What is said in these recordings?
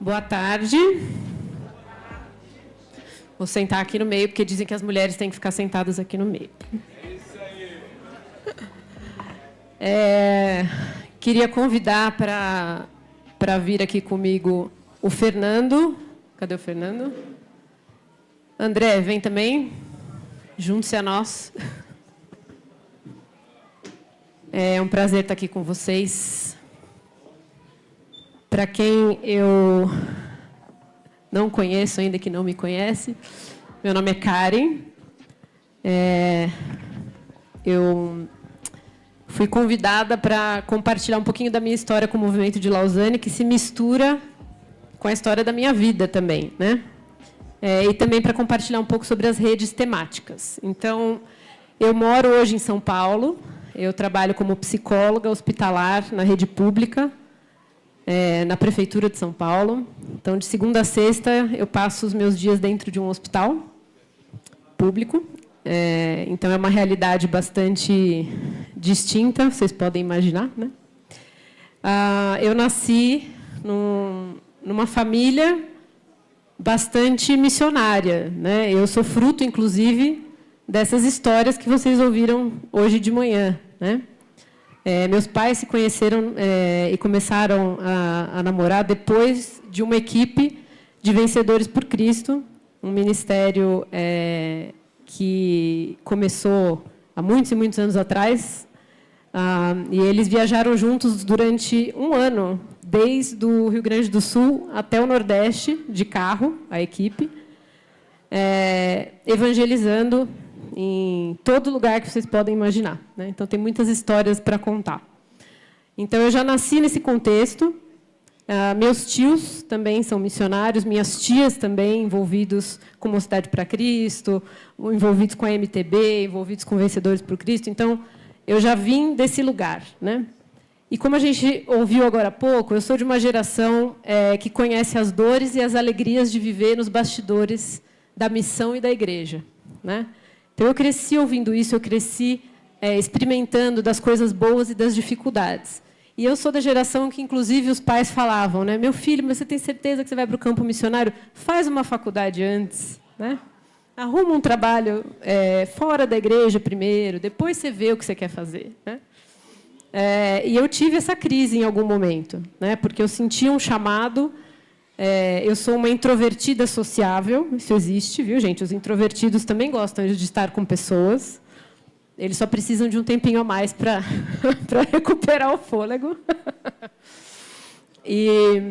Boa tarde. Vou sentar aqui no meio, porque dizem que as mulheres têm que ficar sentadas aqui no meio. Queria convidar para vir aqui comigo o Fernando. Cadê o Fernando? André, vem também. Junte-se a nós. É um prazer estar aqui com vocês. Para quem eu não conheço ainda, que não me conhece, meu nome é Karen. Eu fui convidada para compartilhar um pouquinho da minha história com o Movimento de Lausanne, que se mistura com a história da minha vida também, né? E também para compartilhar um pouco sobre as redes temáticas. Então, eu moro hoje em São Paulo, eu trabalho como psicóloga hospitalar na rede pública, na Prefeitura de São Paulo. Então, de segunda a sexta, eu passo os meus dias dentro de um hospital público. Então, é uma realidade bastante distinta, vocês podem imaginar, né? Eu nasci numa família bastante missionária, né? Eu sou fruto, inclusive, dessas histórias que vocês ouviram hoje de manhã, né? Meus pais se conheceram e começaram a namorar depois de uma equipe de Vencedores por Cristo, um ministério que começou há muitos e muitos anos atrás, e eles viajaram juntos durante um ano, desde o Rio Grande do Sul até o Nordeste, de carro, a equipe, evangelizando em todo lugar que vocês podem imaginar, né? Então, tem muitas histórias para contar. Então, eu já nasci nesse contexto. Meus tios também são missionários, minhas tias também envolvidos com Mocidade para Cristo, envolvidos com a MTB, envolvidos com Vencedores por Cristo. Então, eu já vim desse lugar, né? E como a gente ouviu agora há pouco, eu sou de uma geração que conhece as dores e as alegrias de viver nos bastidores da missão e da igreja, né? Então, eu cresci ouvindo isso, eu cresci experimentando das coisas boas e das dificuldades. E eu sou da geração que, inclusive, os pais falavam, né? Meu filho, mas você tem certeza que você vai para o campo missionário? Faz uma faculdade antes, né? Arruma um trabalho fora da igreja primeiro, depois você vê o que você quer fazer, né? E eu tive essa crise em algum momento, né? Porque eu sentia um chamado. Eu sou uma introvertida sociável, isso existe, viu, gente? Os introvertidos também gostam de estar com pessoas. Eles só precisam de um tempinho a mais para recuperar o fôlego. E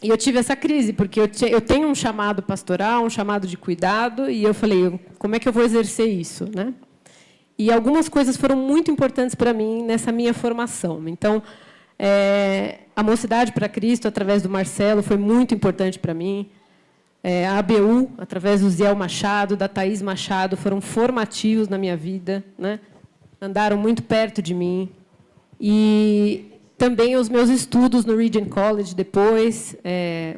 eu tive essa crise, porque eu tenho um chamado pastoral, um chamado de cuidado, e eu falei, como é que eu vou exercer isso, né? E algumas coisas foram muito importantes para mim nessa minha formação. Então, a Mocidade para Cristo, através do Marcelo, foi muito importante para mim. A ABU, através do Ziel Machado, da Thaís Machado, foram formativos na minha vida, né? Andaram muito perto de mim. E também os meus estudos no Regent College depois,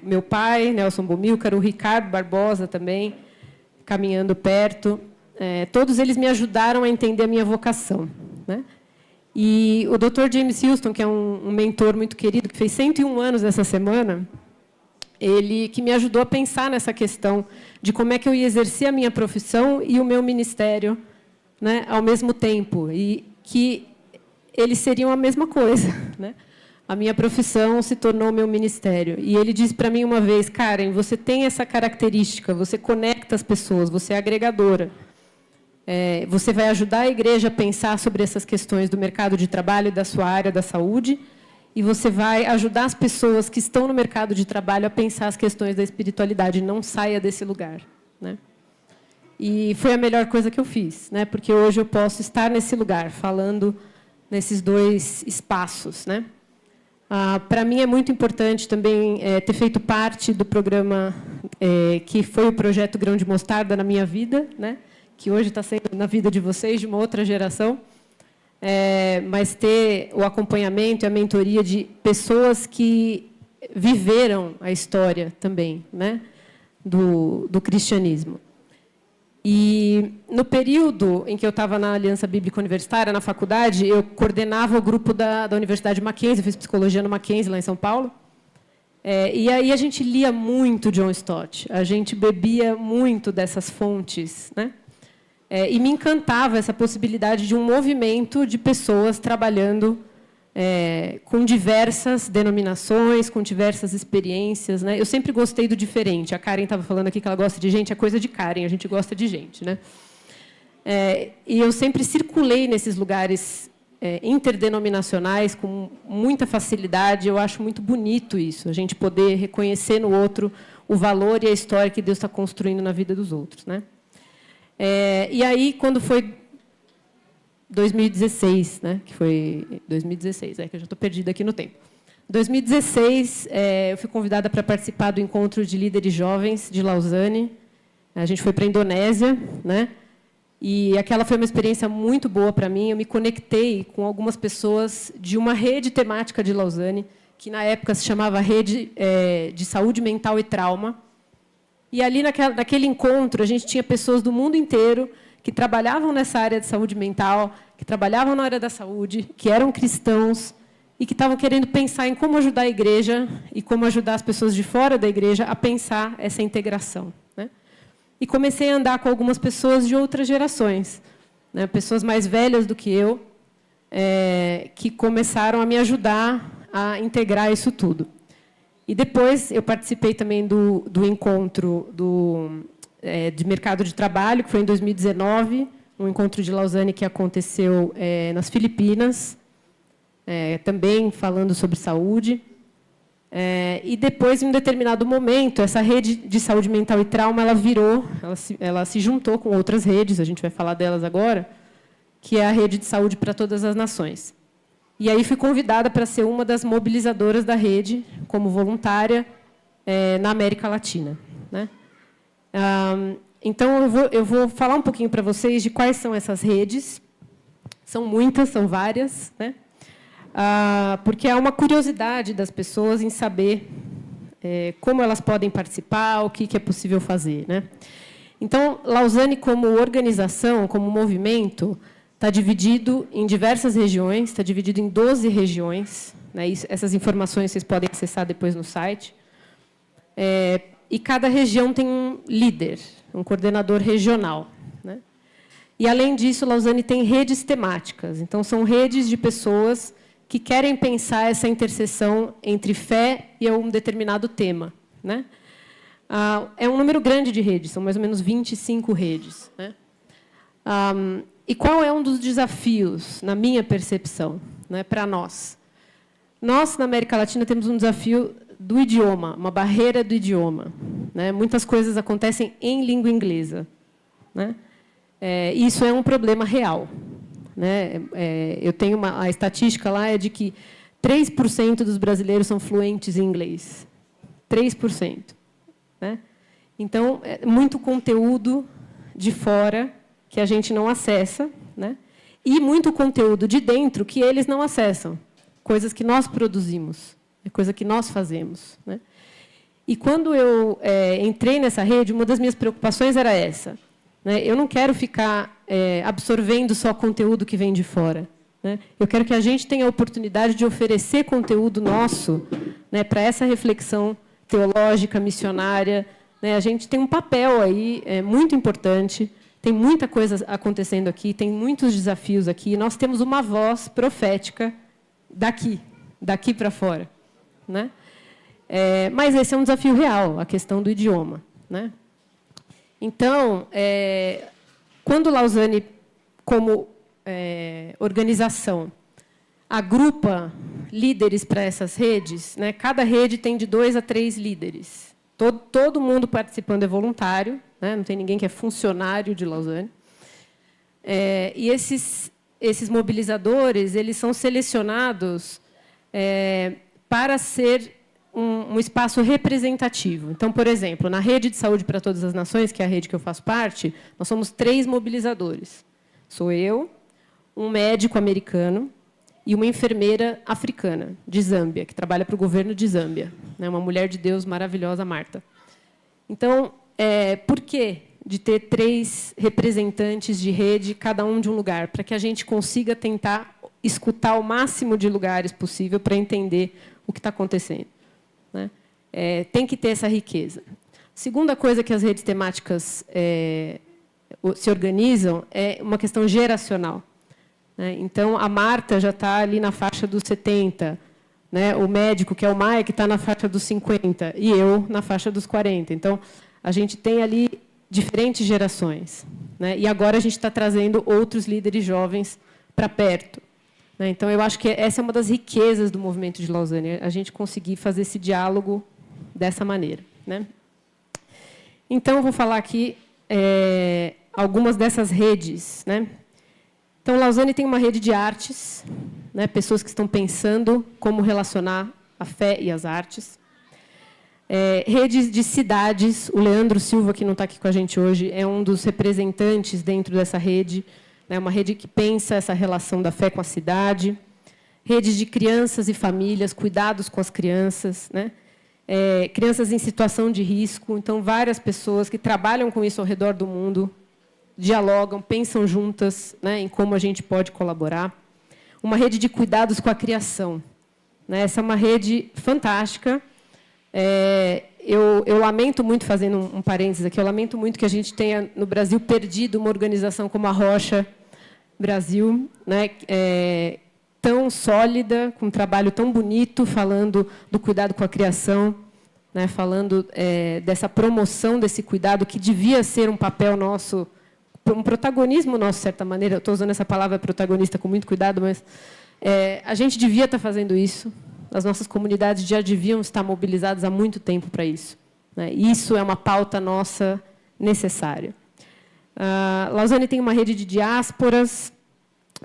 meu pai, Nelson Bomilcar, o Ricardo Barbosa também, caminhando perto. Todos eles me ajudaram a entender a minha vocação, né? E o Dr. James Houston, que é um mentor muito querido, que fez 101 anos essa semana, ele que me ajudou a pensar nessa questão de como é que eu ia exercer a minha profissão e o meu ministério, né, ao mesmo tempo, e que eles seriam a mesma coisa, né? A minha profissão se tornou o meu ministério. E ele disse para mim uma vez, Karen, você tem essa característica, você conecta as pessoas, você é agregadora. Você vai ajudar a igreja a pensar sobre essas questões do mercado de trabalho e da sua área da saúde, e você vai ajudar as pessoas que estão no mercado de trabalho a pensar as questões da espiritualidade. Não saia desse lugar, né? E foi a melhor coisa que eu fiz, né? Porque hoje eu posso estar nesse lugar, falando nesses dois espaços, né? Para mim é muito importante também ter feito parte do programa que foi o projeto Grão de Mostarda na minha vida, né? Que hoje está sendo na vida de vocês, de uma outra geração, mas ter o acompanhamento e a mentoria de pessoas que viveram a história também, né, do cristianismo. E, no período em que eu estava na Aliança Bíblica Universitária, na faculdade, eu coordenava o grupo da Universidade Mackenzie, eu fiz psicologia no Mackenzie, lá em São Paulo, E aí a gente lia muito John Stott, a gente bebia muito dessas fontes, né? E me encantava essa possibilidade de um movimento de pessoas trabalhando com diversas denominações, com diversas experiências, né? Eu sempre gostei do diferente. A Karen estava falando aqui que ela gosta de gente, é coisa de Karen, a gente gosta de gente, né? E eu sempre circulei nesses lugares interdenominacionais com muita facilidade. Eu acho muito bonito isso, a gente poder reconhecer no outro o valor e a história que Deus está construindo na vida dos outros, né? E aí, quando foi 2016, né? Que foi 2016, que eu já estou perdida aqui no tempo. 2016, eu fui convidada para participar do encontro de líderes jovens de Lausanne. A gente foi para a Indonésia, né? E aquela foi uma experiência muito boa para mim. Eu me conectei com algumas pessoas de uma rede temática de Lausanne, que na época se chamava Rede de Saúde Mental e Trauma. E ali, naquele encontro, a gente tinha pessoas do mundo inteiro que trabalhavam nessa área de saúde mental, que trabalhavam na área da saúde, que eram cristãos e que estavam querendo pensar em como ajudar a igreja e como ajudar as pessoas de fora da igreja a pensar essa integração, né? E comecei a andar com algumas pessoas de outras gerações, né? Pessoas mais velhas do que eu, que começaram a me ajudar a integrar isso tudo. E depois eu participei também do encontro de mercado de trabalho, que foi em 2019, um encontro de Lausanne que aconteceu nas Filipinas, também falando sobre saúde. E depois, em um determinado momento, essa rede de saúde mental e trauma, ela se juntou com outras redes, a gente vai falar delas agora, que é a Rede de Saúde para Todas as Nações. E aí fui convidada para ser uma das mobilizadoras da rede, como voluntária, na América Latina, né? Então, eu vou falar um pouquinho para vocês de quais são essas redes. São muitas, são várias, né? Porque há uma curiosidade das pessoas em saber como elas podem participar, o que é possível fazer, né? Então, Lausanne, como organização, como movimento, está dividido em diversas regiões, está dividido em 12 regiões, né? Essas informações vocês podem acessar depois no site. E cada região tem um líder, um coordenador regional, né? E, além disso, Lausanne tem redes temáticas. Então, são redes de pessoas que querem pensar essa interseção entre fé e um determinado tema, né? É um número grande de redes, são mais ou menos 25 redes, né? E qual é um dos desafios, na minha percepção, né, para nós? Nós, na América Latina, temos um desafio do idioma, uma barreira do idioma, né? Muitas coisas acontecem em língua inglesa, né? Isso é um problema real, né? Eu tenho a estatística lá é de que 3% dos brasileiros são fluentes em inglês. 3%. Né? Então, muito conteúdo de fora que a gente não acessa, né? E muito conteúdo de dentro que eles não acessam, coisas que nós produzimos, coisa que nós fazemos, né? E quando eu entrei nessa rede, uma das minhas preocupações era essa, né? Eu não quero ficar absorvendo só conteúdo que vem de fora, né? Eu quero que a gente tenha a oportunidade de oferecer conteúdo nosso, né, para essa reflexão teológica, missionária, né? A gente tem um papel aí muito importante. Tem muita coisa acontecendo aqui, tem muitos desafios aqui. Nós temos uma voz profética daqui para fora, né? Mas esse é um desafio real, a questão do idioma, né? Então, quando Lausanne, como organização, agrupa líderes para essas redes, né? Cada rede tem de 2 a 3 líderes. Todo mundo participando é voluntário, né? Não tem ninguém que é funcionário de Lausanne. E esses mobilizadores, eles são selecionados para ser um espaço representativo. Então, por exemplo, na Rede de Saúde para Todas as Nações, que é a rede que eu faço parte, nós somos 3 mobilizadores. Sou eu, um médico americano e uma enfermeira africana, de Zâmbia, que trabalha para o governo de Zâmbia, né? Uma mulher de Deus maravilhosa, Marta. Então, por que de ter 3 representantes de rede, cada um de um lugar? Para que a gente consiga tentar escutar o máximo de lugares possível para entender o que está acontecendo, né? tem que ter essa riqueza. Segunda coisa que as redes temáticas se organizam é uma questão geracional. Né? Então, a Marta já está ali na faixa dos 70, né? O médico, que é o Maia, que está na faixa dos 50, e eu na faixa dos 40. Então, a gente tem ali diferentes gerações. Né? E agora a gente está trazendo outros líderes jovens para perto. Né? Então, eu acho que essa é uma das riquezas do movimento de Lausanne, a gente conseguir fazer esse diálogo dessa maneira. Né? Então, eu vou falar aqui algumas dessas redes. Né? Então, Lausanne tem uma rede de artes, né? Pessoas que estão pensando como relacionar a fé e as artes. Redes de cidades, o Leandro Silva, que não está aqui com a gente hoje, é um dos representantes dentro dessa rede, né? Uma rede que pensa essa relação da fé com a cidade. Redes de crianças e famílias, cuidados com as crianças, né? Crianças em situação de risco. Então, várias pessoas que trabalham com isso ao redor do mundo, dialogam, pensam juntas, né, em como a gente pode colaborar. Uma rede de cuidados com a criação. Né? Essa é uma rede fantástica. Eu lamento muito, fazendo um parênteses aqui, eu lamento muito que a gente tenha, no Brasil, perdido uma organização como a Rocha Brasil, né, tão sólida, com um trabalho tão bonito, falando do cuidado com a criação, né, falando dessa promoção desse cuidado, que devia ser um papel nosso, um protagonismo nosso, de certa maneira. Eu estou usando essa palavra protagonista com muito cuidado, mas a gente devia estar fazendo isso. As nossas comunidades já deviam estar mobilizadas há muito tempo para isso. Né? Isso é uma pauta nossa necessária. Lausanne tem uma rede de diásporas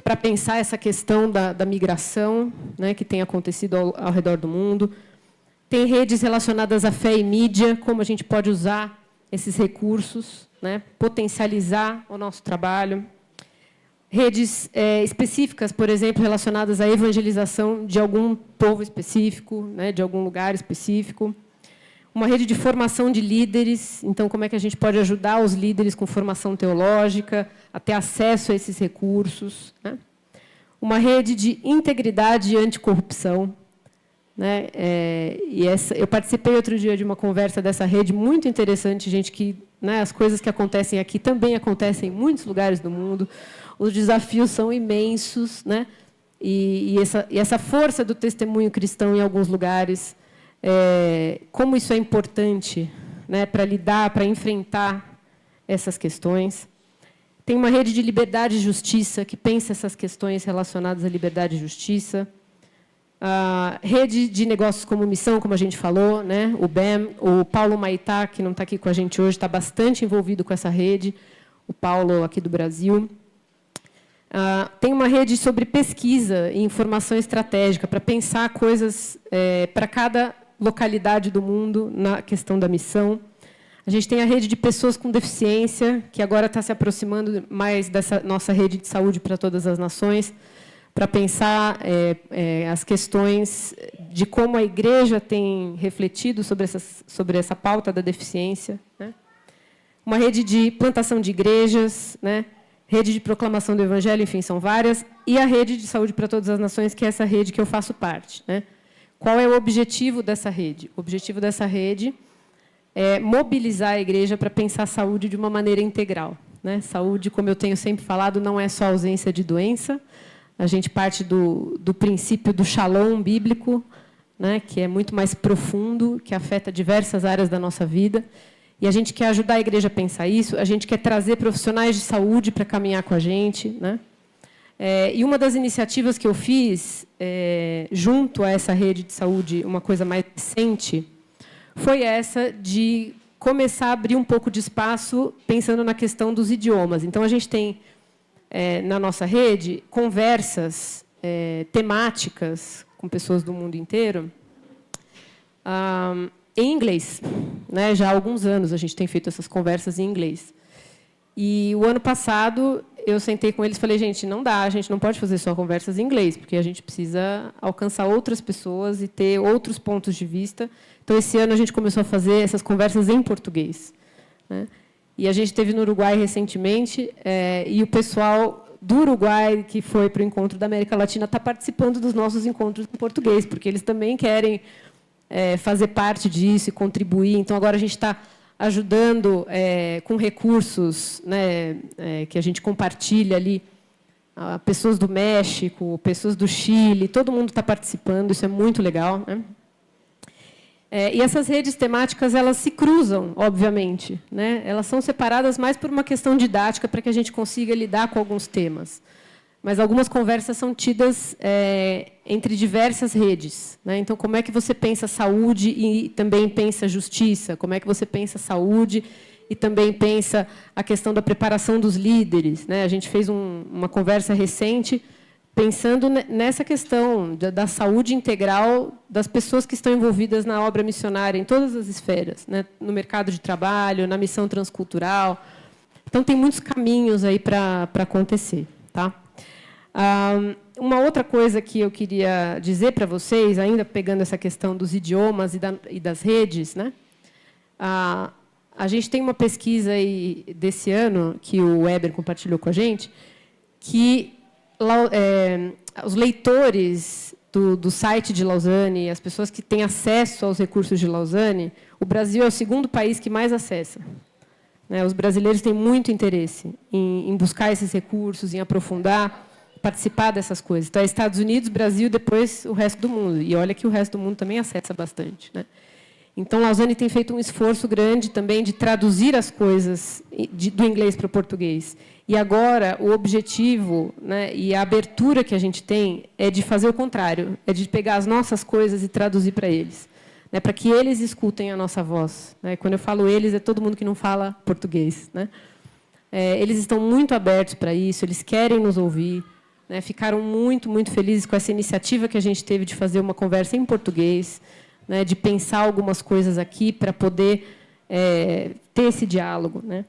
para pensar essa questão da migração, né, que tem acontecido ao redor do mundo. Tem redes relacionadas à fé e mídia, como a gente pode usar esses recursos, né, potencializar o nosso trabalho. Redes específicas, por exemplo, relacionadas à evangelização de algum povo específico, né, de algum lugar específico. Uma rede de formação de líderes. Então, como é que a gente pode ajudar os líderes com formação teológica a ter acesso a esses recursos. Né? Uma rede de integridade e anticorrupção. Né? Eu participei outro dia de uma conversa dessa rede, muito interessante, gente, que, né, as coisas que acontecem aqui também acontecem em muitos lugares do mundo. Os desafios são imensos, né? E essa força do testemunho cristão em alguns lugares, como isso é importante, né, para lidar, para enfrentar essas questões. Tem uma rede de liberdade e justiça que pensa essas questões relacionadas à liberdade e justiça. Rede de negócios como missão, como a gente falou, né? O BEM, o Paulo Maitá, que não está aqui com a gente hoje, está bastante envolvido com essa rede, o Paulo aqui do Brasil. Tem uma rede sobre pesquisa e informação estratégica, para pensar coisas para cada localidade do mundo na questão da missão. A gente tem a rede de pessoas com deficiência, que agora está se aproximando mais dessa nossa rede de saúde para todas as nações, para pensar as questões de como a igreja tem refletido sobre essa pauta da deficiência. Né? Uma rede de plantação de igrejas, né? Rede de proclamação do evangelho, enfim, são várias, e a rede de saúde para todas as nações, que é essa rede que eu faço parte. Né? Qual é o objetivo dessa rede? O objetivo dessa rede é mobilizar a igreja para pensar a saúde de uma maneira integral. Né? Saúde, como eu tenho sempre falado, não é só ausência de doença. A gente parte do princípio do shalom bíblico, né, que é muito mais profundo, que afeta diversas áreas da nossa vida. E a gente quer ajudar a igreja a pensar isso, a gente quer trazer profissionais de saúde para caminhar com a gente. Né? E uma das iniciativas que eu fiz, junto a essa rede de saúde, uma coisa mais recente, foi essa de começar a abrir um pouco de espaço pensando na questão dos idiomas. Então, a gente tem, na nossa rede, conversas temáticas com pessoas do mundo inteiro, em inglês. Né? Já há alguns anos a gente tem feito essas conversas em inglês. E o ano passado eu sentei com eles e falei, gente, não dá, a gente não pode fazer só conversas em inglês, porque a gente precisa alcançar outras pessoas e ter outros pontos de vista. Então, esse ano a gente começou a fazer essas conversas em português. Né? E a gente esteve no Uruguai recentemente, e o pessoal do Uruguai, que foi para o encontro da América Latina, está participando dos nossos encontros em português, porque eles também querem fazer parte disso e contribuir. Então, agora a gente está ajudando com recursos, né, que a gente compartilha ali, pessoas do México, pessoas do Chile, todo mundo está participando, isso é muito legal, né? E essas redes temáticas, elas se cruzam, obviamente, né? Elas são separadas mais por uma questão didática, para que a gente consiga lidar com alguns temas. Mas algumas conversas são tidas entre diversas redes, né? Então, como é que você pensa saúde e também pensa justiça? Como é que você pensa saúde e também pensa a questão da preparação dos líderes, né? A gente fez uma conversa recente pensando nessa questão da saúde integral das pessoas que estão envolvidas na obra missionária, em todas as esferas, né? No mercado de trabalho, na missão transcultural. Então, tem muitos caminhos aí para acontecer. Tá? Uma outra coisa que eu queria dizer para vocês, ainda pegando essa questão dos idiomas e das redes, né? A gente tem uma pesquisa aí desse ano, que o Weber compartilhou com a gente, que os leitores do site de Lausanne, as pessoas que têm acesso aos recursos de Lausanne, o Brasil é o segundo país que mais acessa. Né? Os brasileiros têm muito interesse em buscar esses recursos, em aprofundar, participar dessas coisas. Então, é Estados Unidos, Brasil, depois o resto do mundo. E olha que o resto do mundo também acessa bastante. Né? Então, Lausanne tem feito um esforço grande também de traduzir as coisas do inglês para o português. E agora, o objetivo, né, e a abertura que a gente tem é de fazer o contrário, é de pegar as nossas coisas e traduzir para eles, né, para que eles escutem a nossa voz. Né? Quando eu falo eles, é todo mundo que não fala português. Né? Eles estão muito abertos para isso, eles querem nos ouvir, né? Ficaram muito, muito felizes com essa iniciativa que a gente teve de fazer uma conversa em português, né, de pensar algumas coisas aqui para poder ter esse diálogo. Né?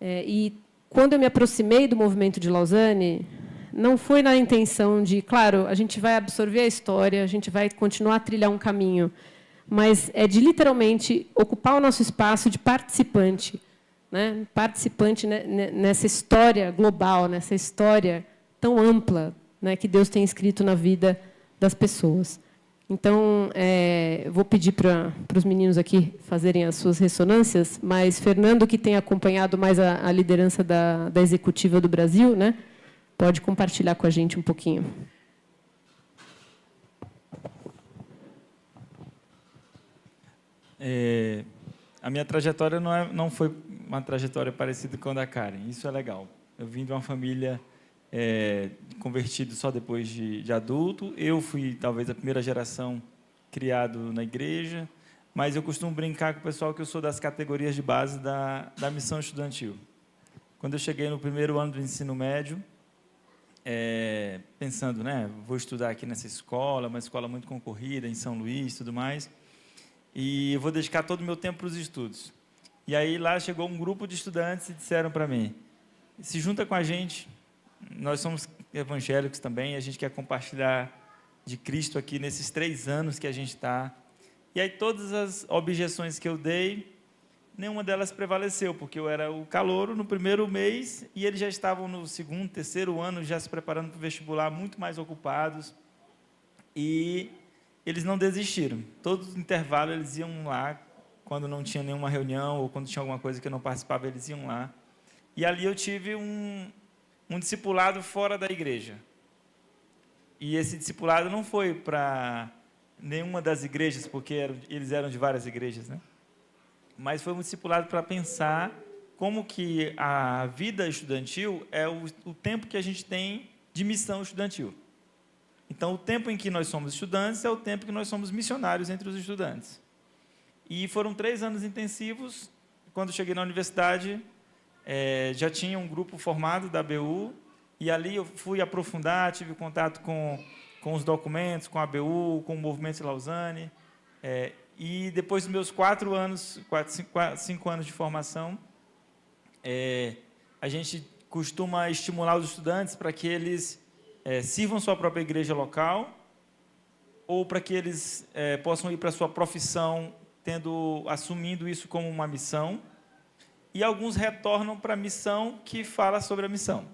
E, quando eu me aproximei do movimento de Lausanne, não foi na intenção de, claro, a gente vai absorver a história, a gente vai continuar a trilhar um caminho, mas é de, literalmente, ocupar o nosso espaço de participante, né? Participante nessa história global, nessa história tão ampla, né, que Deus tem escrito na vida das pessoas. Então, vou pedir para os meninos aqui fazerem as suas ressonâncias, mas Fernando, que tem acompanhado mais a liderança da executiva do Brasil, né, pode compartilhar com a gente um pouquinho. A minha trajetória não foi uma trajetória parecida com a da Karen, isso é legal. Eu vim de uma família convertido só depois de adulto. Eu fui, talvez, a primeira geração criado na igreja, mas eu costumo brincar com o pessoal que eu sou das categorias de base da missão estudantil. Quando eu cheguei no primeiro ano do ensino médio, pensando, né, vou estudar aqui nessa escola, uma escola muito concorrida, em São Luís e tudo mais, e vou dedicar todo o meu tempo para os estudos. E aí lá chegou um grupo de estudantes e disseram para mim, se junta com a gente, nós somos evangélicos também, a gente quer compartilhar de Cristo aqui nesses 3 anos que a gente está. E aí todas as objeções que eu dei, nenhuma delas prevaleceu, porque eu era o calouro no primeiro mês e eles já estavam no 2º, 3º ano, já se preparando para o vestibular, muito mais ocupados. E eles não desistiram. Todo intervalo eles iam lá, quando não tinha nenhuma reunião ou quando tinha alguma coisa que eu não participava, eles iam lá. E ali eu tive um discipulado fora da igreja. E esse discipulado não foi para nenhuma das igrejas, porque eles eram de várias igrejas, né? Mas foi um discipulado para pensar como que a vida estudantil é o tempo que a gente tem de missão estudantil. Então, o tempo em que nós somos estudantes é o tempo que nós somos missionários entre os estudantes. E foram 3 anos intensivos. Quando cheguei na universidade, já tinha um grupo formado da ABU, e ali eu fui aprofundar, tive contato com os documentos, com a ABU, com o movimento de Lausanne, e depois dos meus 5 anos de formação, a gente costuma estimular os estudantes para que eles sirvam sua própria igreja local, ou para que eles possam ir para a sua profissão, assumindo isso como uma missão, e alguns retornam para a missão que fala sobre a missão.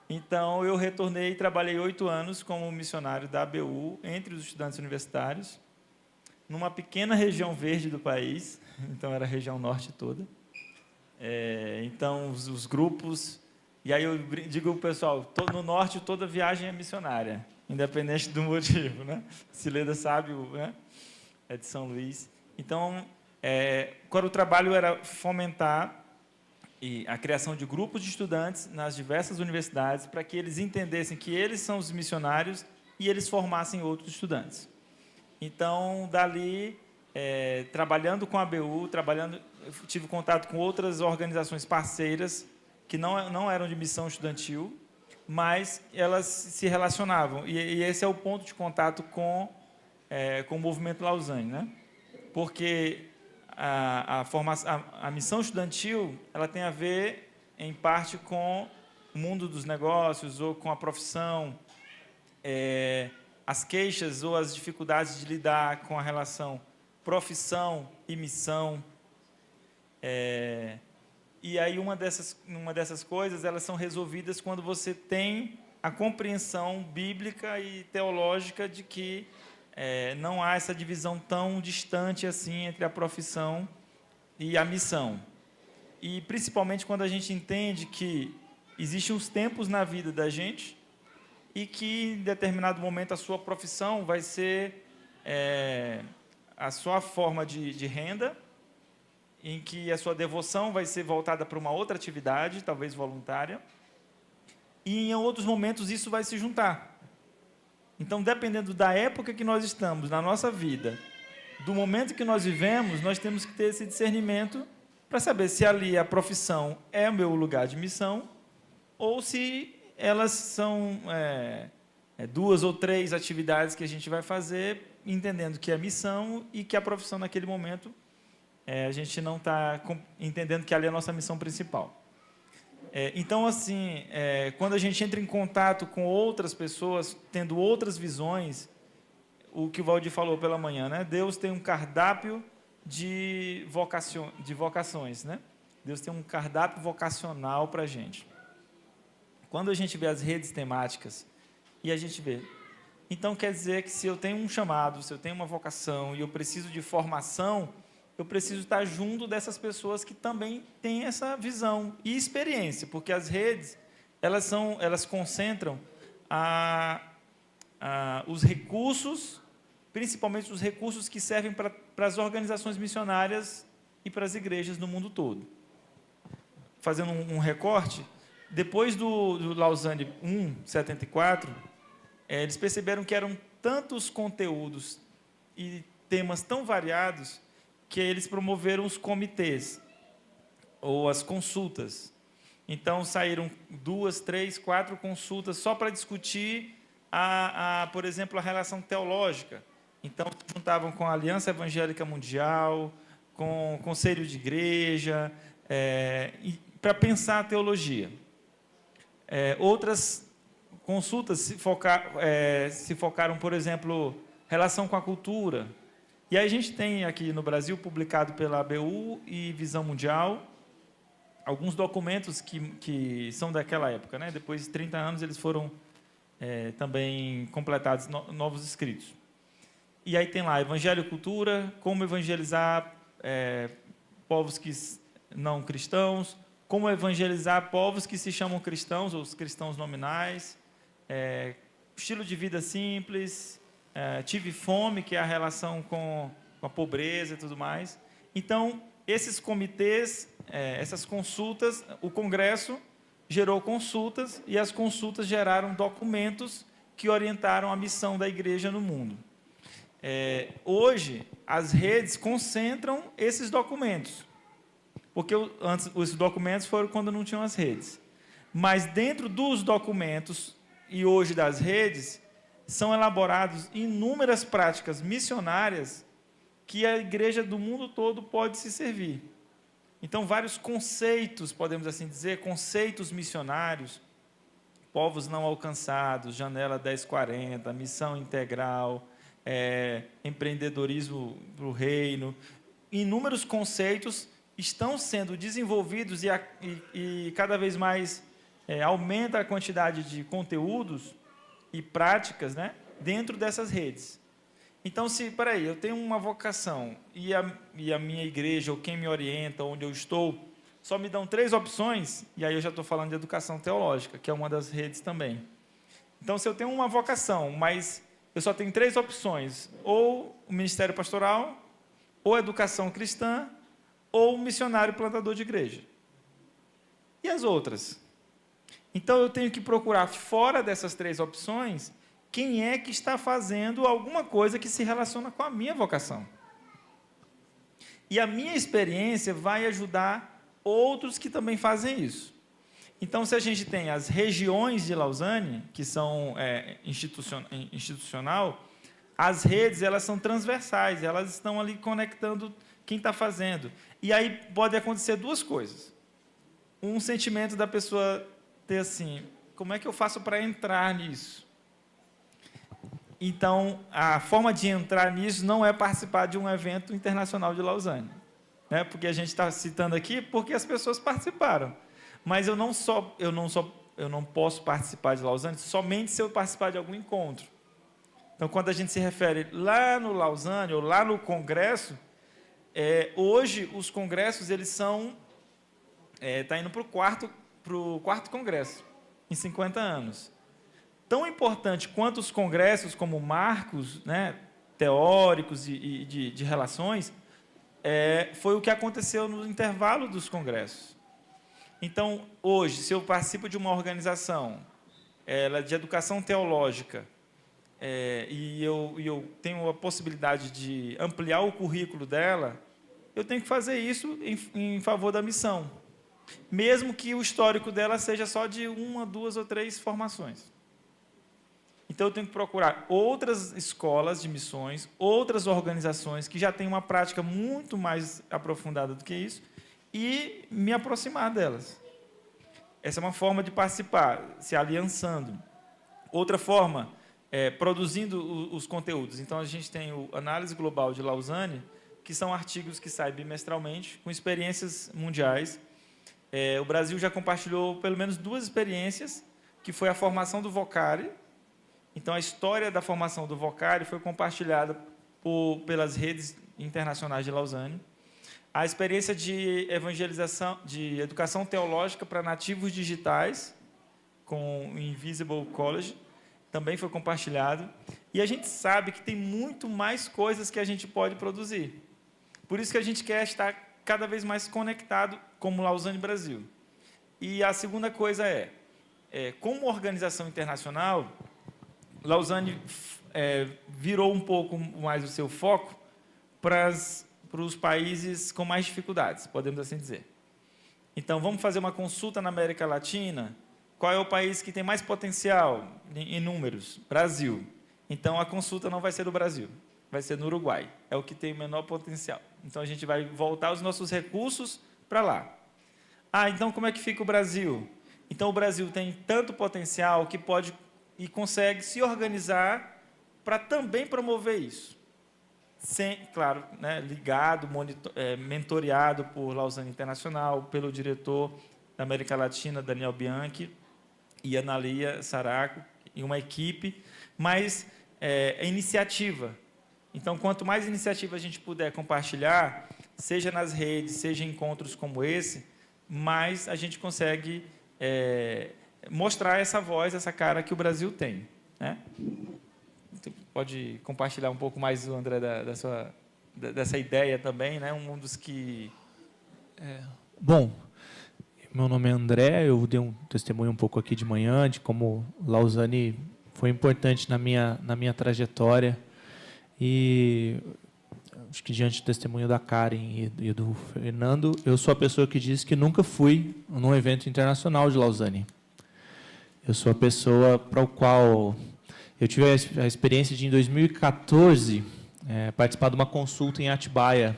Então, eu retornei e trabalhei 8 anos como missionário da ABU entre os estudantes universitários. numa pequena região verde do país, então era a região norte toda. Então, os grupos... E aí eu digo para o pessoal, no norte toda viagem é missionária, independente do motivo, né? Cileda sabe, né? É de São Luís. Então, quando o trabalho era fomentar a criação de grupos de estudantes nas diversas universidades para que eles entendessem que eles são os missionários e eles formassem outros estudantes. Então, dali, trabalhando com a ABU, eu tive contato com outras organizações parceiras que não eram de missão estudantil, mas elas se relacionavam. E esse é o ponto de contato com o movimento Lausanne, né? Porque a missão estudantil ela tem a ver, em parte, com o mundo dos negócios ou com a profissão, as queixas ou as dificuldades de lidar com a relação profissão e missão. E aí uma dessas coisas elas são resolvidas quando você tem a compreensão bíblica e teológica de que não há essa divisão tão distante assim entre a profissão e a missão. E principalmente quando a gente entende que existem os tempos na vida da gente e que em determinado momento a sua profissão vai ser a sua forma de renda, em que a sua devoção vai ser voltada para uma outra atividade, talvez voluntária, e em outros momentos isso vai se juntar. Então, dependendo da época que nós estamos na nossa vida, do momento que nós vivemos, nós temos que ter esse discernimento para saber se ali a profissão é o meu lugar de missão ou se elas são duas ou três atividades que a gente vai fazer, entendendo que é missão e que a profissão naquele momento a gente não está entendendo que ali é a nossa missão principal. Então, assim, quando a gente entra em contato com outras pessoas, tendo outras visões, o que o Valdir falou pela manhã, né? Deus tem um cardápio de vocações, né? Deus tem um cardápio vocacional para a gente. Quando a gente vê as redes temáticas e a gente vê... Então, quer dizer que se eu tenho um chamado, se eu tenho uma vocação e eu preciso de formação, eu preciso estar junto dessas pessoas que também têm essa visão e experiência, porque as redes, elas concentram os recursos, principalmente os recursos que servem para as organizações missionárias e para as igrejas no mundo todo. Fazendo um recorte, depois do Lausanne 174, eles perceberam que eram tantos conteúdos e temas tão variados que eles promoveram os comitês, ou as consultas. Então, saíram 2, 3, 4 consultas só para discutir, por exemplo, a relação teológica. Então, se juntavam com a Aliança Evangélica Mundial, com o Conselho de Igreja, para pensar a teologia. Outras consultas se focaram, por exemplo, relação com a cultura. E aí a gente tem aqui no Brasil, publicado pela ABU e Visão Mundial, alguns documentos que são daquela época, né? Depois de 30 anos, eles foram também completados, novos escritos. E aí tem lá, Evangelho e Cultura, como evangelizar povos que não cristãos, como evangelizar povos que se chamam cristãos, ou os cristãos nominais, estilo de vida simples, tive fome, que é a relação com a pobreza e tudo mais. Então, esses comitês, essas consultas, o Congresso gerou consultas e as consultas geraram documentos que orientaram a missão da igreja no mundo. Hoje, as redes concentram esses documentos, porque antes os documentos foram quando não tinham as redes. Mas dentro dos documentos e hoje das redes, são elaboradas inúmeras práticas missionárias que a igreja do mundo todo pode se servir. Então, vários conceitos, podemos assim dizer, conceitos missionários, povos não alcançados, Janela 1040, missão integral, empreendedorismo para o reino, inúmeros conceitos estão sendo desenvolvidos e cada vez mais aumenta a quantidade de conteúdos e práticas, né, dentro dessas redes. Então, peraí, eu tenho uma vocação e a minha igreja, ou quem me orienta, onde eu estou, só me dão 3 opções, e aí eu já estou falando de educação teológica, que é uma das redes também. Então, se eu tenho uma vocação, mas eu só tenho 3 opções, ou o ministério pastoral, ou a educação cristã, ou o missionário plantador de igreja. E as outras? Então, eu tenho que procurar, fora dessas 3 opções, quem é que está fazendo alguma coisa que se relaciona com a minha vocação. E a minha experiência vai ajudar outros que também fazem isso. Então, se a gente tem as regiões de Lausanne, que são institucional, as redes, elas são transversais, elas estão ali conectando quem está fazendo. E aí pode acontecer 2 coisas. Um sentimento da pessoa ter assim, como é que eu faço para entrar nisso? Então, a forma de entrar nisso não é participar de um evento internacional de Lausanne, né? Porque a gente está citando aqui porque as pessoas participaram. Mas eu não posso participar de Lausanne somente se eu participar de algum encontro. Então, quando a gente se refere lá no Lausanne ou lá no congresso, hoje os congressos eles são está indo para o quarto congresso em 50 anos. Tão importante quanto os congressos como marcos, né, teóricos e de relações, foi o que aconteceu no intervalo dos congressos. Então, hoje, se eu participo de uma organização de educação teológica, e eu tenho a possibilidade de ampliar o currículo dela, eu tenho que fazer isso em favor da missão, mesmo que o histórico dela seja só de 1, 2 ou 3 formações. Então, eu tenho que procurar outras escolas de missões, outras organizações que já têm uma prática muito mais aprofundada do que isso, e me aproximar delas. Essa é uma forma de participar, se aliançando. Outra forma, produzindo os conteúdos. Então, a gente tem o Análise Global de Lausanne, que são artigos que saem bimestralmente, com experiências mundiais. O Brasil já compartilhou pelo menos 2 experiências, que foi a formação do Vocari. Então, a história da formação do Vocari foi compartilhada pelas redes internacionais de Lausanne. A experiência de evangelização, de educação teológica para nativos digitais, com o Invisible College, também foi compartilhado. E a gente sabe que tem muito mais coisas que a gente pode produzir. Por isso que a gente quer estar cada vez mais conectado como Lausanne Brasil. E a segunda coisa como organização internacional, Lausanne virou um pouco mais o seu foco para os países com mais dificuldades, podemos assim dizer. Então, vamos fazer uma consulta na América Latina. Qual é o país que tem mais potencial em números? Brasil. Então, a consulta não vai ser do Brasil, vai ser no Uruguai. É o que tem o menor potencial. Então, a gente vai voltar os nossos recursos para lá. Então, como é que fica o Brasil? Então, o Brasil tem tanto potencial que pode e consegue se organizar para também promover isso. Claro, né, ligado, mentoreado por Lausanne Internacional, pelo diretor da América Latina, Daniel Bianchi, e Analia Saraco, e uma equipe, mas iniciativa. Então, quanto mais iniciativa a gente puder compartilhar, seja nas redes, seja em encontros como esse, mais a gente consegue mostrar essa voz, essa cara que o Brasil tem, né? Você pode compartilhar um pouco mais, André, dessa ideia também, né? Um dos que... Bom, meu nome é André, eu dei um testemunho um pouco aqui de manhã de como Lausanne foi importante na minha trajetória, e acho que diante do testemunho da Karen e do Fernando, eu sou a pessoa que diz que nunca fui num evento internacional de Lausanne. Eu sou a pessoa para o qual eu tive a experiência de, em 2014, participar de uma consulta em Atibaia,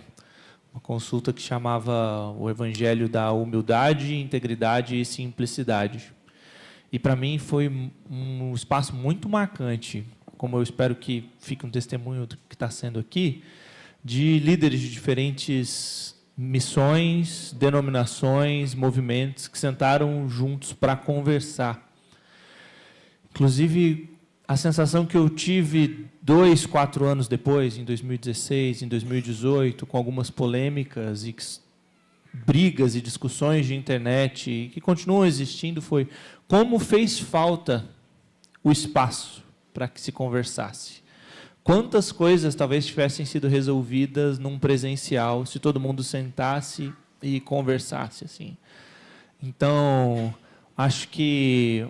uma consulta que chamava o Evangelho da Humildade, Integridade e Simplicidade. E, para mim, foi um espaço muito marcante, como eu espero que fique um testemunho do que está sendo aqui, de líderes de diferentes missões, denominações, movimentos, que sentaram juntos para conversar. Inclusive, a sensação que eu tive 2, 4 anos depois, em 2016, em 2018, com algumas polêmicas e brigas e discussões de internet que continuam existindo, foi como fez falta o espaço para que se conversasse. Quantas coisas talvez tivessem sido resolvidas num presencial, se todo mundo sentasse e conversasse assim. Então, acho que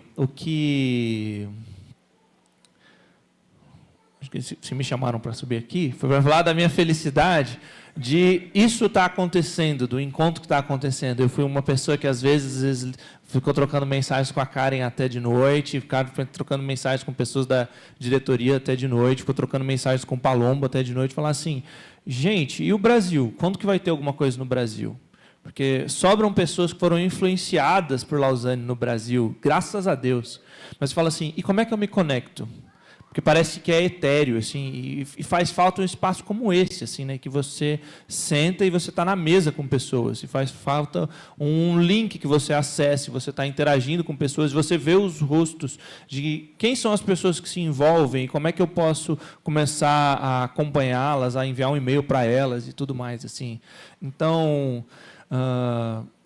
se me chamaram para subir aqui, foi para falar da minha felicidade de isso estar acontecendo, do encontro que está acontecendo. Eu fui uma pessoa que, às vezes, ficou trocando mensagens com a Karen até de noite, ficou trocando mensagens com pessoas da diretoria até de noite, ficou trocando mensagens com o Palombo até de noite, falar assim, gente, e o Brasil? Quando que vai ter alguma coisa no Brasil? Porque sobram pessoas que foram influenciadas por Lausanne no Brasil, graças a Deus. Mas fala assim, e como é que eu me conecto? Porque parece que é etéreo, assim, e faz falta um espaço como esse, assim, né, que você senta e você está na mesa com pessoas, e faz falta um link que você acesse, você está interagindo com pessoas, você vê os rostos de quem são as pessoas que se envolvem, como é que eu posso começar a acompanhá-las, a enviar um e-mail para elas e tudo mais, assim. Então,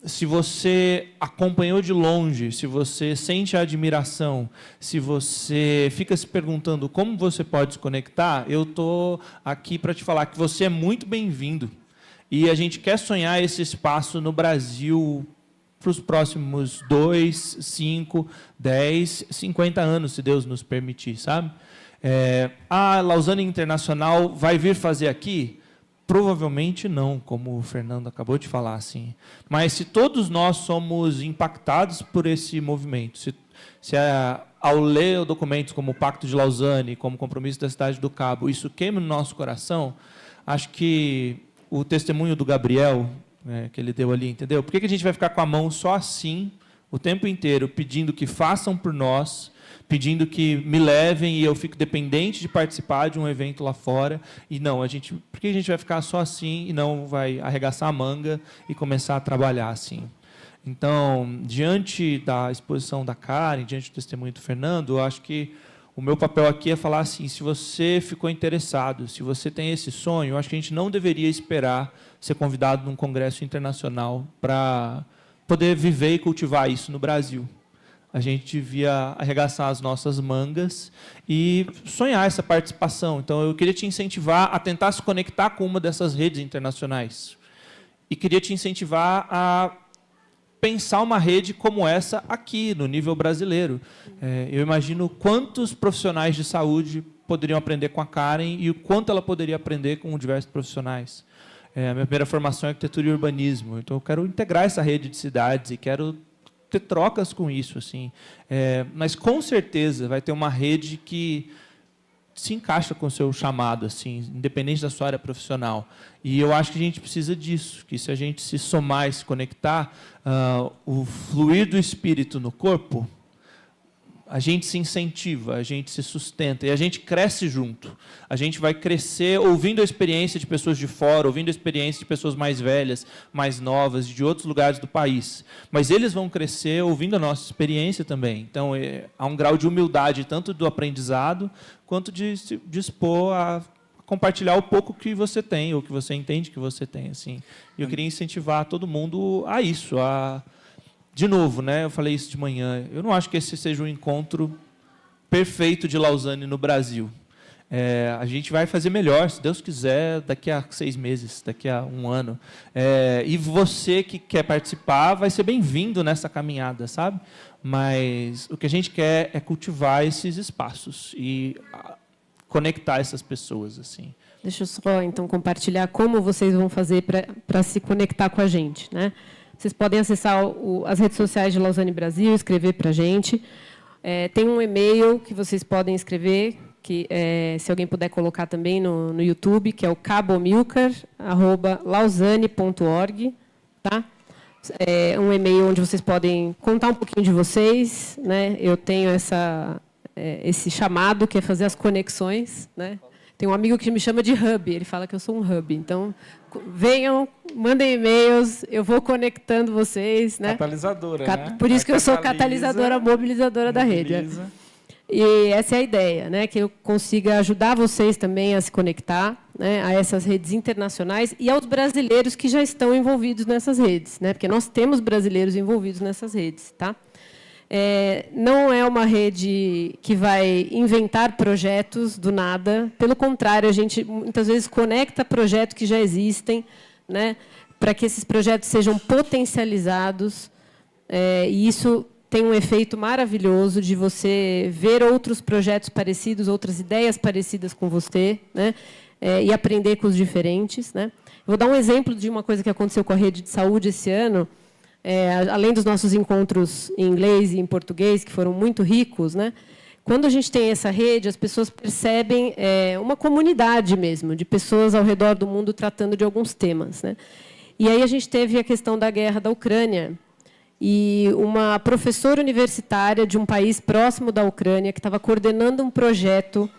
se você acompanhou de longe, se você sente a admiração, se você fica se perguntando como você pode se conectar, eu estou aqui para te falar que você é muito bem-vindo. E a gente quer sonhar esse espaço no Brasil para os próximos 2, 5, 10, 50 anos, se Deus nos permitir, sabe? A Lausanne Internacional vai vir fazer aqui? Provavelmente não, como o Fernando acabou de falar, assim. Mas se todos nós somos impactados por esse movimento, ao ler documentos como o Pacto de Lausanne, como o Compromisso da Cidade do Cabo, isso queima no nosso coração, acho que o testemunho do Gabriel, que ele deu ali, entendeu? Por que a gente vai ficar com a mão só assim, o tempo inteiro, pedindo que façam por nós, pedindo que me levem e eu fico dependente de participar de um evento lá fora, e não, por que a gente vai ficar só assim e não vai arregaçar a manga e começar a trabalhar assim? Então, diante da exposição da Karen, diante do testemunho do Fernando, eu acho que o meu papel aqui é falar assim, se você ficou interessado, se você tem esse sonho, eu acho que a gente não deveria esperar ser convidado num congresso internacional para poder viver e cultivar isso no Brasil. A gente devia arregaçar as nossas mangas e sonhar essa participação. Então, eu queria te incentivar a tentar se conectar com uma dessas redes internacionais. E queria te incentivar a pensar uma rede como essa aqui, no nível brasileiro. Eu imagino quantos profissionais de saúde poderiam aprender com a Karen e o quanto ela poderia aprender com diversos profissionais. A minha primeira formação é arquitetura e urbanismo. Então, eu quero integrar essa rede de cidades e quero ter trocas com isso, assim. Mas com certeza vai ter uma rede que se encaixa com o seu chamado, assim, independente da sua área profissional. E eu acho que a gente precisa disso, que se a gente se somar e se conectar, o fluir do espírito no corpo, a gente se incentiva, a gente se sustenta e a gente cresce junto. A gente vai crescer ouvindo a experiência de pessoas de fora, ouvindo a experiência de pessoas mais velhas, mais novas, de outros lugares do país. Mas eles vão crescer ouvindo a nossa experiência também. Então, há um grau de humildade, tanto do aprendizado, quanto de se dispor a compartilhar o pouco que você tem, ou que você entende que você tem. Assim. E eu queria incentivar todo mundo a isso, de novo, né, eu falei isso de manhã, eu não acho que esse seja um encontro perfeito de Lausanne no Brasil. A gente vai fazer melhor, se Deus quiser, daqui a 6 meses, daqui a 1 ano. E você que quer participar vai ser bem-vindo nessa caminhada, sabe? Mas o que a gente quer é cultivar esses espaços e conectar essas pessoas, assim. Deixa eu só, então, compartilhar como vocês vão fazer para se conectar com a gente, né? Vocês podem acessar as redes sociais de Lausanne Brasil, escrever para a gente. Tem um e-mail que vocês podem escrever, que se alguém puder colocar também no YouTube, que é o cabomilcar@lausanne.org, tá? É um e-mail onde vocês podem contar um pouquinho de vocês, né? Eu tenho esse chamado que é fazer as conexões, né? Tem um amigo que me chama de hub, ele fala que eu sou um hub. Então, venham, mandem e-mails, eu vou conectando vocês. Né? Catalisadora, né? Por isso que eu sou catalisadora, mobilizadora da rede. E essa é a ideia, né? Que eu consiga ajudar vocês também a se conectar, né, a essas redes internacionais e aos brasileiros que já estão envolvidos nessas redes, né? Porque nós temos brasileiros envolvidos nessas redes, tá? Não é uma rede que vai inventar projetos do nada. Pelo contrário, a gente muitas vezes conecta projetos que já existem, né, para que esses projetos sejam potencializados. E isso tem um efeito maravilhoso de você ver outros projetos parecidos, outras ideias parecidas com você, né, e aprender com os diferentes, né. Vou dar um exemplo de uma coisa que aconteceu com a rede de saúde esse ano. Além dos nossos encontros em inglês e em português, que foram muito ricos, né, quando a gente tem essa rede, as pessoas percebem uma comunidade mesmo, de pessoas ao redor do mundo tratando de alguns temas, né. E aí a gente teve a questão da guerra da Ucrânia, e uma professora universitária de um país próximo da Ucrânia, que estava coordenando um projeto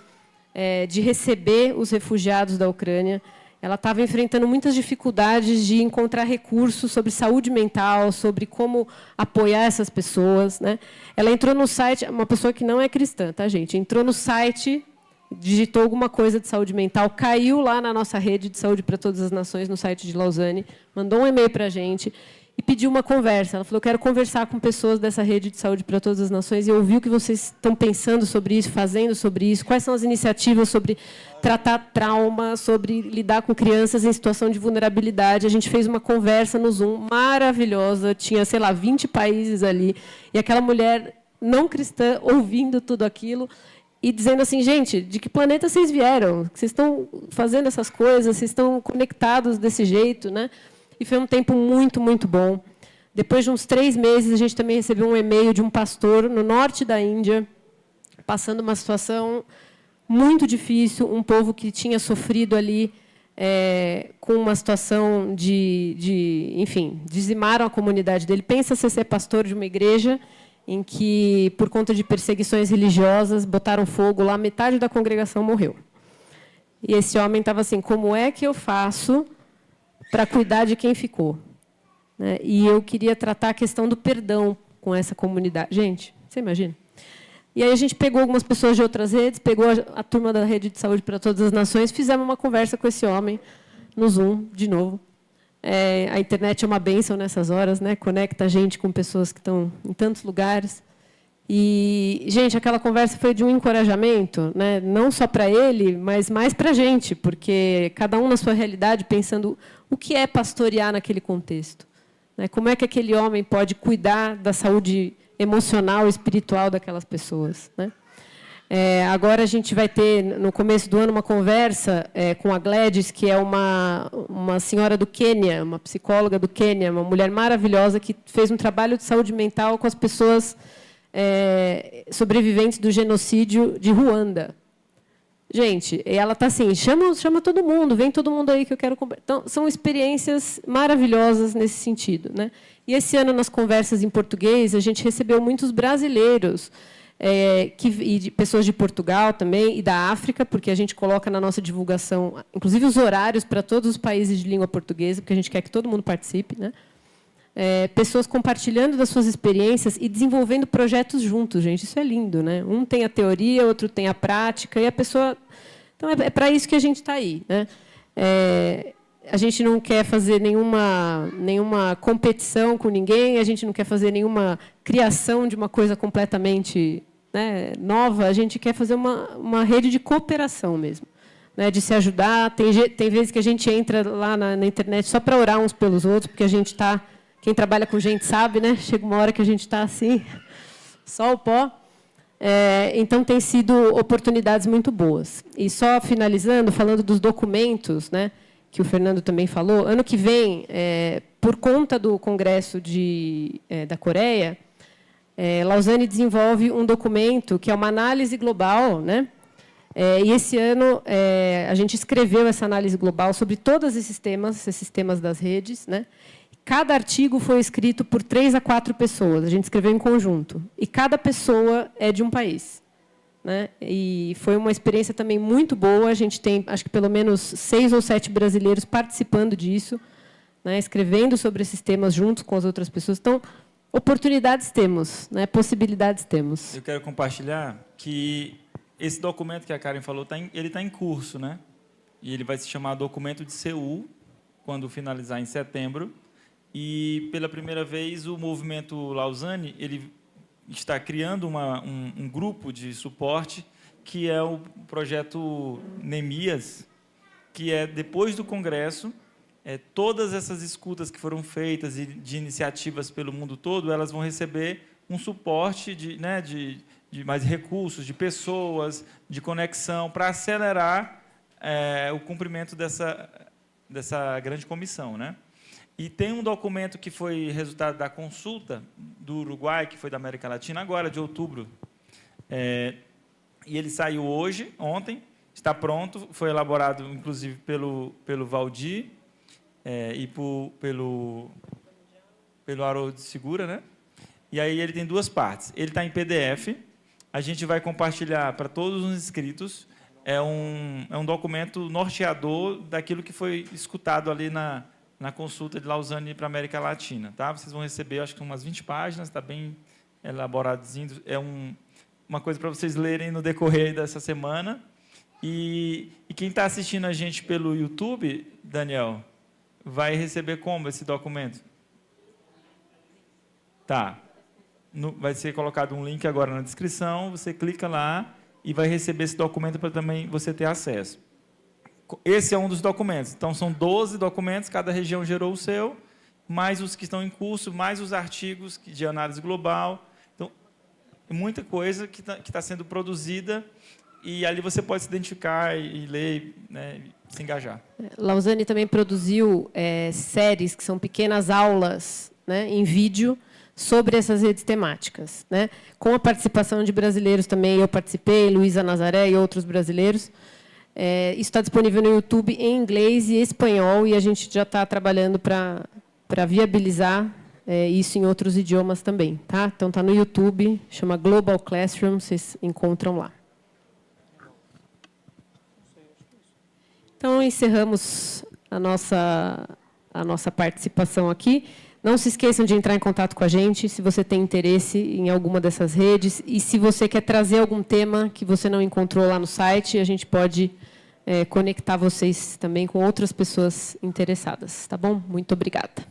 de receber os refugiados da Ucrânia, ela estava enfrentando muitas dificuldades de encontrar recursos sobre saúde mental, sobre como apoiar essas pessoas, né? Ela entrou no site, uma pessoa que não é cristã, tá, gente? Entrou no site, digitou alguma coisa de saúde mental, caiu lá na nossa rede de saúde para todas as nações, no site de Lausanne, mandou um e-mail para a gente e pediu uma conversa. Ela falou: eu quero conversar com pessoas dessa rede de saúde para todas as nações e ouvir o que vocês estão pensando sobre isso, fazendo sobre isso, quais são as iniciativas sobre tratar trauma, sobre lidar com crianças em situação de vulnerabilidade. A gente fez uma conversa no Zoom maravilhosa, tinha, sei lá, 20 países ali, e aquela mulher não cristã ouvindo tudo aquilo e dizendo assim: gente, de que planeta vocês vieram? Vocês estão fazendo essas coisas, vocês estão conectados desse jeito, né? E foi um tempo muito, muito bom. Depois de uns 3 meses, a gente também recebeu um e-mail de um pastor no norte da Índia, passando uma situação muito difícil, um povo que tinha sofrido ali com uma situação enfim, dizimaram a comunidade dele. Pensa você ser pastor de uma igreja em que, por conta de perseguições religiosas, botaram fogo lá, metade da congregação morreu. E esse homem estava assim: como é que eu faço para cuidar de quem ficou? Né? E eu queria tratar a questão do perdão com essa comunidade. Gente, você imagina? E aí a gente pegou algumas pessoas de outras redes, pegou a turma da Rede de Saúde para Todas as Nações, fizemos uma conversa com esse homem no Zoom, de novo. A internet é uma bênção nessas horas, né? Conecta a gente com pessoas que estão em tantos lugares. E, gente, aquela conversa foi de um encorajamento, né? Não só para ele, mas mais para a gente, porque cada um na sua realidade, pensando o que é pastorear naquele contexto, né? Como é que aquele homem pode cuidar da saúde emocional e espiritual daquelas pessoas, né? Agora a gente vai ter, no começo do ano, uma conversa com a Gladys, que é uma senhora do Quênia, uma psicóloga do Quênia, uma mulher maravilhosa que fez um trabalho de saúde mental com as pessoas sobreviventes do genocídio de Ruanda. Gente, ela está assim: chama todo mundo, vem todo mundo aí que eu quero... Então, são experiências maravilhosas nesse sentido, né? E esse ano, nas conversas em português, a gente recebeu muitos brasileiros, e de pessoas de Portugal também, e da África, porque a gente coloca na nossa divulgação, inclusive, os horários para todos os países de língua portuguesa, porque a gente quer que todo mundo participe, né? Pessoas compartilhando das suas experiências e desenvolvendo projetos juntos, gente. Isso é lindo, né? Um tem a teoria, outro tem a prática, e a pessoa... Então, é para isso que a gente está aí, né? A gente não quer fazer nenhuma competição com ninguém, a gente não quer fazer nenhuma criação de uma coisa completamente, né, nova, a gente quer fazer uma rede de cooperação mesmo, né, de se ajudar. Tem vezes que a gente entra lá na internet só para orar uns pelos outros, porque a gente está... Quem trabalha com gente sabe, né? Chega uma hora que a gente está assim, só o pó. Então, tem sido oportunidades muito boas. E só finalizando, falando dos documentos, né, que o Fernando também falou, ano que vem, por conta do Congresso da Coreia, Lausanne desenvolve um documento que é uma análise global, né? E esse ano a gente escreveu essa análise global sobre todos esses temas das redes, né? Cada artigo foi escrito por 3 a 4 pessoas, a gente escreveu em conjunto. E cada pessoa é de um país, né? E foi uma experiência também muito boa. A gente tem, acho que, pelo menos 6 ou 7 brasileiros participando disso, né? Escrevendo sobre esses temas juntos com as outras pessoas. Então, oportunidades temos, né? Possibilidades temos. Eu quero compartilhar que esse documento que a Karen falou, ele está em curso, né? E ele vai se chamar Documento de Seul, quando finalizar em setembro. E, pela primeira vez, o movimento Lausanne ele está criando um grupo de suporte, que é o projeto Neemias, que é, depois do Congresso, todas essas escutas que foram feitas e de iniciativas pelo mundo todo, elas vão receber um suporte de mais recursos, de pessoas, de conexão, para acelerar o cumprimento dessa grande comissão, né? E tem um documento que foi resultado da consulta do Uruguai, que foi da América Latina, agora, de outubro. E ele saiu ontem, está pronto, foi elaborado, inclusive, pelo Valdir e pelo Haroldo Segura, né? E aí ele tem 2 partes. Ele está em PDF, a gente vai compartilhar para todos os inscritos. É um documento norteador daquilo que foi escutado ali na consulta de Lausanne para a América Latina. Tá? Vocês vão receber, acho que umas 20 páginas, está bem elaboradozinho. É uma coisa para vocês lerem no decorrer dessa semana. E quem está assistindo a gente pelo YouTube, Daniel, vai receber como esse documento? Tá. Vai ser colocado um link agora na descrição, você clica lá e vai receber esse documento para também você ter acesso. Esse é um dos documentos. Então, são 12 documentos, cada região gerou o seu, mais os que estão em curso, mais os artigos de análise global. Então, muita coisa que está sendo produzida e ali você pode se identificar e ler, né, se engajar. Lausanne também produziu séries, que são pequenas aulas, né, em vídeo, sobre essas redes temáticas, né, com a participação de brasileiros também. Eu participei, Luísa Nazaré e outros brasileiros. Isso está disponível no YouTube em inglês e espanhol, e a gente já está trabalhando para viabilizar isso em outros idiomas também. Tá? Então, está no YouTube, chama Global Classroom, vocês encontram lá. Então, encerramos a nossa participação aqui. Não se esqueçam de entrar em contato com a gente, se você tem interesse em alguma dessas redes. E, se você quer trazer algum tema que você não encontrou lá no site, a gente pode conectar vocês também com outras pessoas interessadas. Tá bom? Muito obrigada.